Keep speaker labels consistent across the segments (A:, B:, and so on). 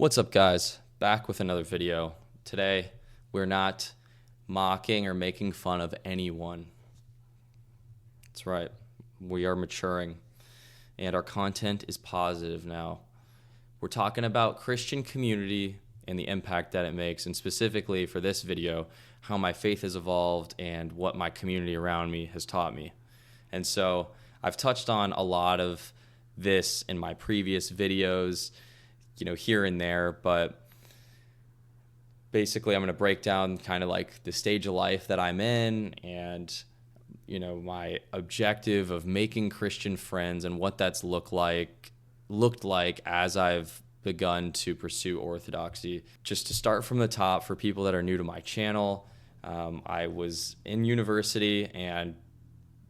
A: What's up, guys? Back with another video. Today, we're not mocking or making fun of anyone. That's right. We are maturing, and our content is positive now. We're talking about Christian community and the impact that it makes, and specifically for this video, how my faith has evolved and what my community around me has taught me. And so I've touched on a lot of this in my previous videos, here and there, but basically I'm going to break down kind of like the stage of life that I'm in and, my objective of making Christian friends and what that's looked like as I've begun to pursue Orthodoxy. Just to start from the top for people that are new to my channel, I was in university and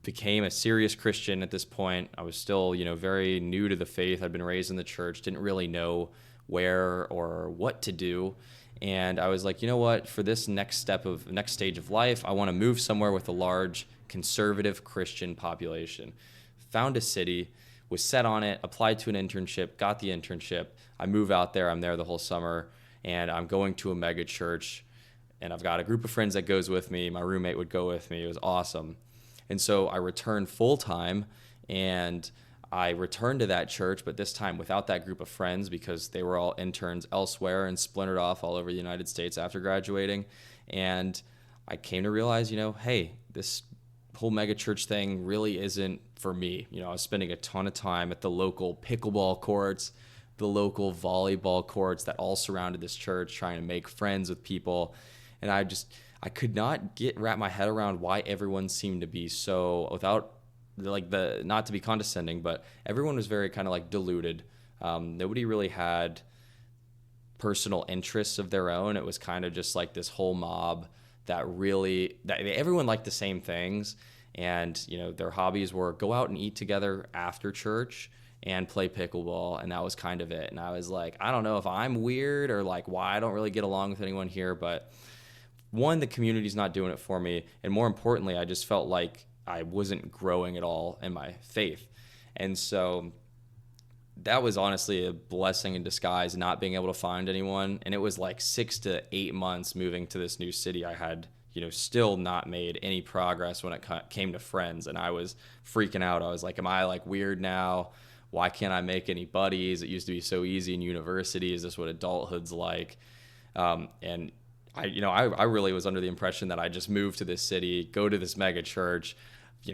A: became a serious Christian at this point. I was still, very new to the faith. I'd been raised in the church, didn't really know where or what to do. And I was like, you know what, for this next stage of life, I want to move somewhere with a large conservative Christian population. Found a city, was set on it, applied to an internship, got the internship. I move out there, I'm there the whole summer, and I'm going to a mega church, and I've got a group of friends that goes with me. My roommate would go with me. It was awesome. And so I returned full time, and I returned to that church, but this time without that group of friends because they were all interns elsewhere and splintered off all over the United States after graduating. And I came to realize, hey, this whole mega church thing really isn't for me. I was spending a ton of time at the local pickleball courts, the local volleyball courts that all surrounded this church, trying to make friends with people. And I could not wrap my head around why everyone seemed to be so, without not to be condescending, but everyone was very kind of like deluded. Nobody really had personal interests of their own. It was kind of just like this whole mob that everyone liked the same things. And, their hobbies were go out and eat together after church and play pickleball. And that was kind of it. And I was like, I don't know if I'm weird or like why I don't really get along with anyone here, but one, the community's not doing it for me. And more importantly, I just felt like I wasn't growing at all in my faith. And so that was honestly a blessing in disguise, not being able to find anyone. And it was like 6 to 8 months moving to this new city. I had, still not made any progress when it came to friends. And I was freaking out. I was like, am I like weird now? Why can't I make any buddies? It used to be so easy in university. Is this what adulthood's like? And I really was under the impression that I just moved to this city, go to this mega church,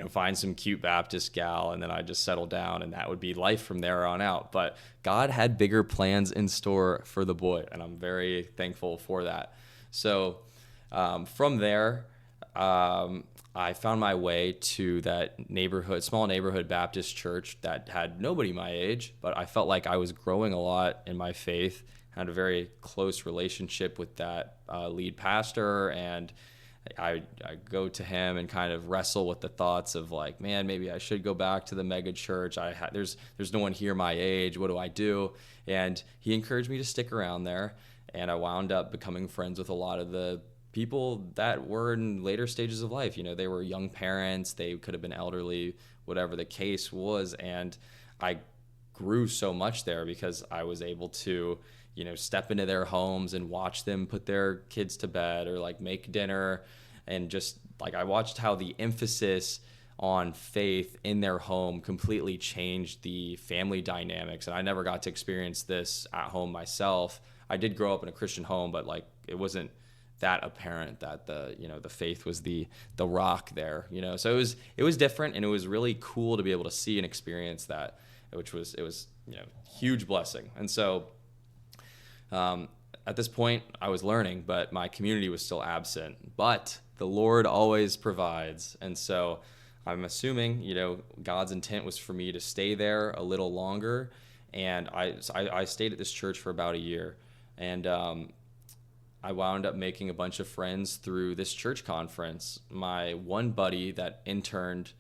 A: find some cute Baptist gal, and then I just settle down, and that would be life from there on out. But God had bigger plans in store for the boy, and I'm very thankful for that. So from there, I found my way to that small neighborhood Baptist church that had nobody my age, but I felt like I was growing a lot in my faith. Had a very close relationship with that lead pastor, and I go to him and kind of wrestle with the thoughts of like, man, maybe I should go back to the mega church. There's no one here my age. What do I do? And he encouraged me to stick around there, and I wound up becoming friends with a lot of the people that were in later stages of life. They were young parents. They could have been elderly, whatever the case was, and I grew so much there because I was able to step into their homes and watch them put their kids to bed or like make dinner. And just like I watched how the emphasis on faith in their home completely changed the family dynamics. And I never got to experience this at home myself. I did grow up in a Christian home, but like it wasn't that apparent that the faith was the rock there, So it was different, and it was really cool to be able to see and experience that, it was huge blessing. And so at this point, I was learning, but my community was still absent. But the Lord always provides. And so I'm assuming, God's intent was for me to stay there a little longer. And I stayed at this church for about a year. And I wound up making a bunch of friends through this church conference. My one buddy that interned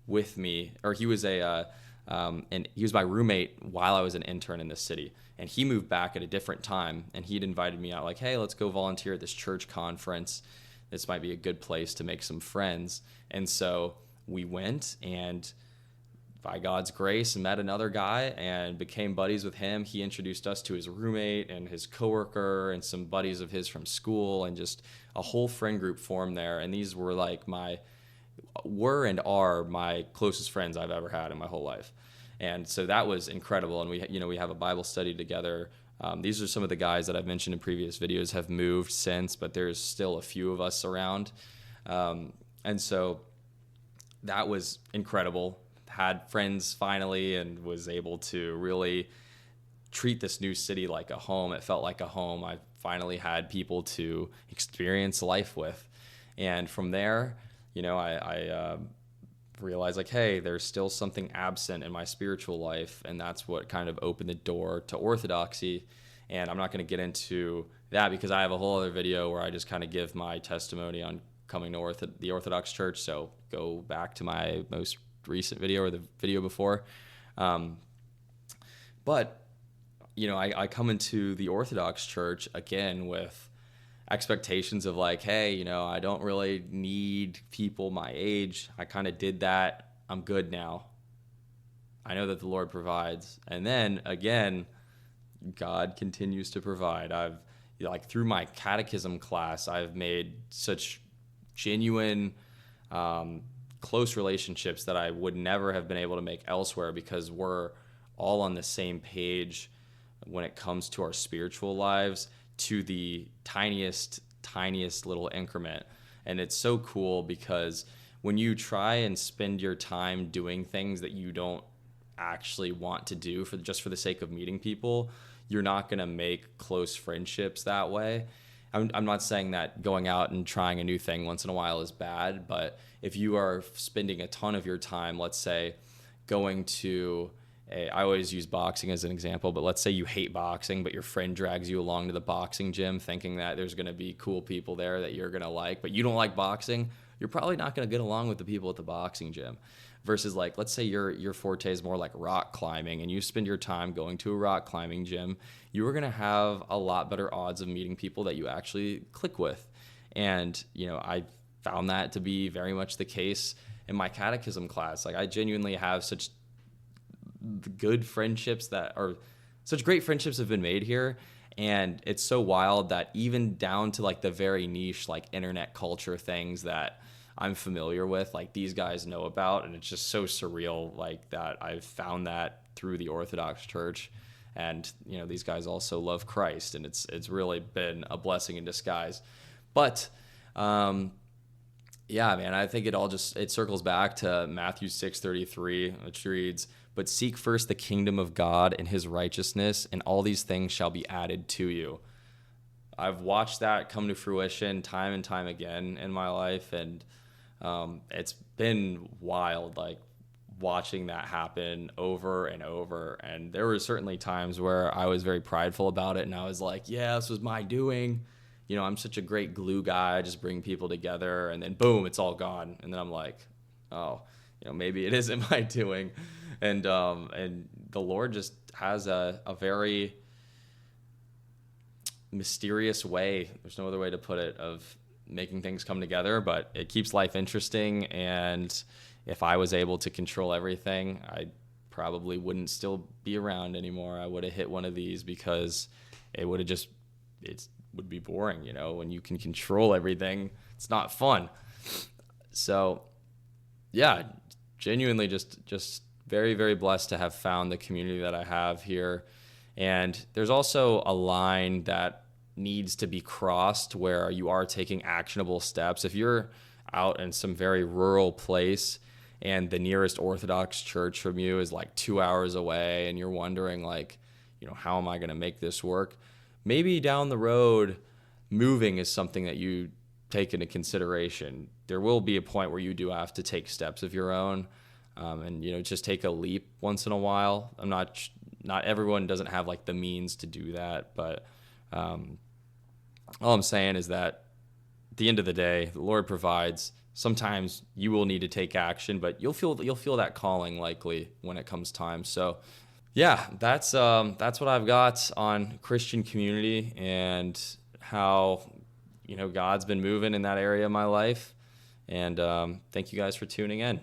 A: with me, or he was and he was my roommate while I was an intern in this city. And he moved back at a different time, and he'd invited me out like, hey, let's go volunteer at this church conference. This might be a good place to make some friends. And so we went, and by God's grace, met another guy and became buddies with him. He introduced us to his roommate and his coworker and some buddies of his from school, and just a whole friend group formed there. And these were like were and are my closest friends I've ever had in my whole life. And so that was incredible. And we have a Bible study together. These are some of the guys that I've mentioned in previous videos have moved since, but there's still a few of us around. And so that was incredible. Had friends finally, and was able to really treat this new city like a home. It felt like a home. I finally had people to experience life with. And from there, I realized like, hey, there's still something absent in my spiritual life. And that's what kind of opened the door to Orthodoxy. And I'm not going to get into that because I have a whole other video where I just kind of give my testimony on coming to the Orthodox Church. So go back to my most recent video or the video before. But I come into the Orthodox Church again with expectations of like, hey, I don't really need people my age. I kind of did that. I'm good now. I know that the Lord provides. And then again, God continues to provide. I've through my catechism class, I've made such genuine, close relationships that I would never have been able to make elsewhere, because we're all on the same page when it comes to our spiritual lives, to the tiniest little increment. And it's so cool because when you try and spend your time doing things that you don't actually want to do just for the sake of meeting people, you're not going to make close friendships that way. I'm not saying that going out and trying a new thing once in a while is bad, but if you are spending a ton of your time, let's say going to I always use boxing as an example, but let's say you hate boxing, but your friend drags you along to the boxing gym thinking that there's going to be cool people there that you're going to like, but you don't like boxing, you're probably not going to get along with the people at the boxing gym. Versus like, let's say your forte is more like rock climbing and you spend your time going to a rock climbing gym, you are going to have a lot better odds of meeting people that you actually click with. And, I found that to be very much the case in my catechism class. Like, I genuinely have such good friendships such great friendships have been made here. And it's so wild that even down to like the very niche, like internet culture things that I'm familiar with, like these guys know about. And it's just so surreal like that I've found that through the Orthodox Church. And, these guys also love Christ, and it's really been a blessing in disguise. But, yeah, man, I think it circles back to Matthew 6:33, which reads, "But seek first the kingdom of God and his righteousness, and all these things shall be added to you." I've watched that come to fruition time and time again in my life, and it's been wild, like watching that happen over and over. And there were certainly times where I was very prideful about it, and I was like, yeah, this was my doing. I'm such a great glue guy. I just bring people together, and then boom, it's all gone. And then I'm like, oh, maybe it isn't my doing. And the Lord just has a very mysterious way, there's no other way to put it, of making things come together, but it keeps life interesting. And if I was able to control everything, I probably wouldn't still be around anymore. I would have hit one of these, because it would be boring, when you can control everything, it's not fun. So yeah, genuinely just very, very blessed to have found the community that I have here. And there's also a line that needs to be crossed where you are taking actionable steps. If you're out in some very rural place and the nearest Orthodox church from you is like 2 hours away, and you're wondering like, how am I going to make this work? Maybe down the road, moving is something that you take into consideration. There will be a point where you do have to take steps of your own, and just take a leap once in a while. Not everyone doesn't have like the means to do that, but all I'm saying is that at the end of the day, the Lord provides. Sometimes you will need to take action, but you'll feel that calling likely when it comes time. So yeah, that's what I've got on Christian community and how God's been moving in that area of my life. And thank you guys for tuning in.